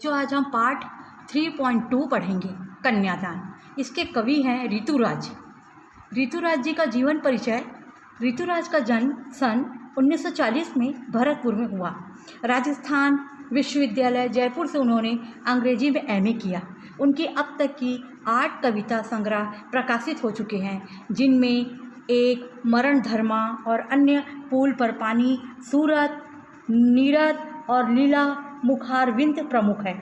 जो आज हम पाठ 3.2 पढ़ेंगे, कन्यादान। इसके कवि हैं ऋतुराज। ऋतुराज जी का जीवन परिचय। ऋतुराज का जन्म सन 1940 में भरतपुर में हुआ। राजस्थान विश्वविद्यालय जयपुर से उन्होंने अंग्रेजी में एमए किया। उनकी अब तक की 8 कविता संग्रह प्रकाशित हो चुके हैं, जिनमें एक मरण धर्मा और अन्य पुल पर पानी, सूरत, नीरद और लीला मुखारविंद प्रमुख है।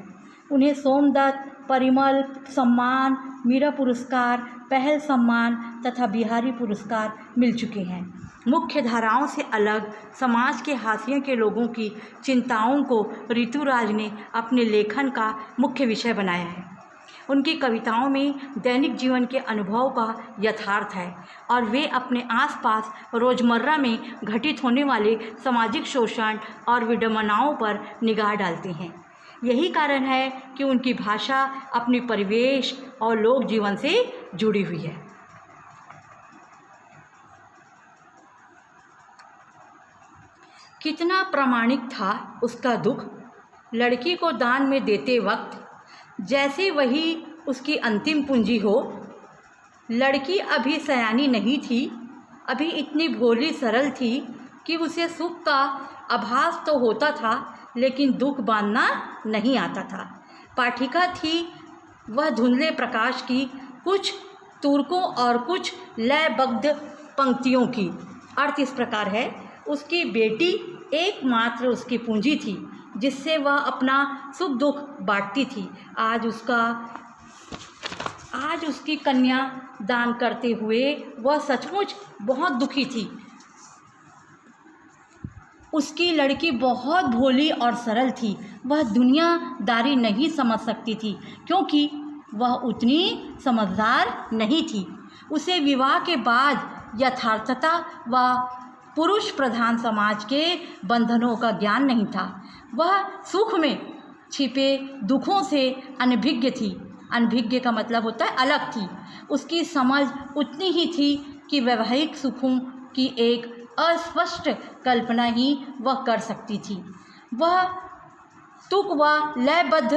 उन्हें सोमदत्त, परिमल सम्मान, मीरा पुरस्कार, पहल सम्मान तथा बिहारी पुरस्कार मिल चुके हैं। मुख्य धाराओं से अलग समाज के हाशिए के लोगों की चिंताओं को ऋतुराज ने अपने लेखन का मुख्य विषय बनाया है। उनकी कविताओं में दैनिक जीवन के अनुभव का यथार्थ है और वे अपने आसपास रोज़मर्रा में घटित होने वाले सामाजिक शोषण और विडंबनाओं पर निगाह डालते हैं। यही कारण है कि उनकी भाषा अपने परिवेश और लोक जीवन से जुड़ी हुई है। कितना प्रामाणिक था उसका दुख, लड़की को दान में देते वक्त, जैसे वही उसकी अंतिम पूंजी हो। लड़की अभी सयानी नहीं थी, अभी इतनी भोली सरल थी कि उसे सुख का आभास तो होता था, लेकिन दुख बांधना नहीं आता था। पाठिका थी वह धुंधले प्रकाश की, कुछ तुर्कों और कुछ लयबद्ध पंक्तियों की। अर्थ इस प्रकार है, उसकी बेटी एकमात्र उसकी पूंजी थी, जिससे वह अपना सुख दुख बांटती थी। आज उसकी कन्या दान करते हुए वह सचमुच बहुत दुखी थी। उसकी लड़की बहुत भोली और सरल थी। वह दुनियादारी नहीं समझ सकती थी, क्योंकि वह उतनी समझदार नहीं थी। उसे विवाह के बाद यथार्थता व पुरुष प्रधान समाज के बंधनों का ज्ञान नहीं था। वह सुख में छिपे दुखों से अनभिज्ञ थी। अनभिज्ञ का मतलब होता है अलग थी। उसकी समझ उतनी ही थी कि वैवाहिक सुखों की एक अस्पष्ट कल्पना ही वह कर सकती थी। वह तुक व लयबद्ध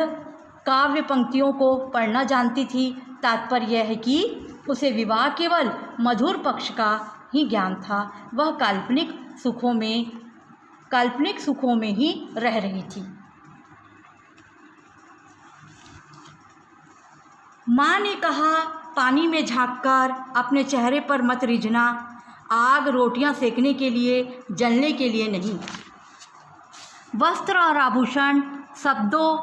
काव्य पंक्तियों को पढ़ना जानती थी। तात्पर्य यह है कि उसे विवाह केवल मधुर पक्ष का ही ज्ञान था। वह काल्पनिक सुखों में ही रह रही थी। माँ ने कहा, पानी में झांककर अपने चेहरे पर मत रिझना। आग रोटियां सेकने के लिए, जलने के लिए नहीं। वस्त्र और आभूषण शब्दों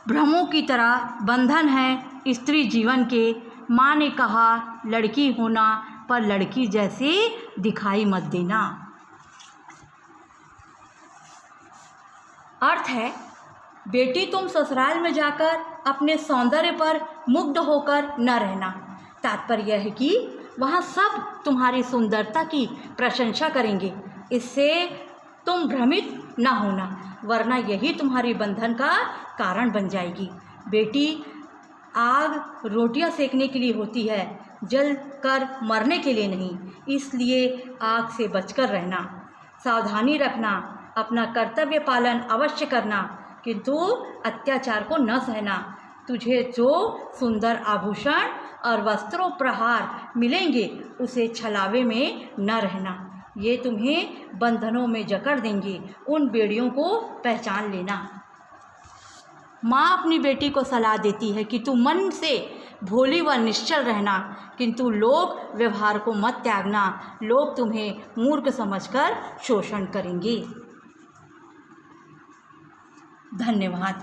भ्रमों की तरह बंधन है स्त्री जीवन के। माँ ने कहा, लड़की होना पर लड़की जैसे दिखाई मत देना। अर्थ है, बेटी तुम ससुराल में जाकर अपने सौंदर्य पर मुग्ध होकर न रहना। तात्पर्य है कि वहाँ सब तुम्हारी सुंदरता की प्रशंसा करेंगे, इससे तुम भ्रमित न होना, वरना यही तुम्हारी बंधन का कारण बन जाएगी। बेटी आग रोटियां सेकने के लिए होती है, जल कर मरने के लिए नहीं। इसलिए आग से बचकर रहना, सावधानी रखना, अपना कर्तव्य पालन अवश्य करना, किंतु अत्याचार को न सहना। तुझे जो सुंदर आभूषण और वस्त्रों प्रहार मिलेंगे, उसे छलावे में न रहना। ये तुम्हें बंधनों में जकड़ देंगे। उन बेड़ियों को पहचान लेना। माँ अपनी बेटी को सलाह देती है कि तू मन से भोली व निश्चल रहना, किंतु लोक व्यवहार को मत त्यागना। लोग तुम्हें मूर्ख समझकर शोषण करेंगे। धन्यवाद।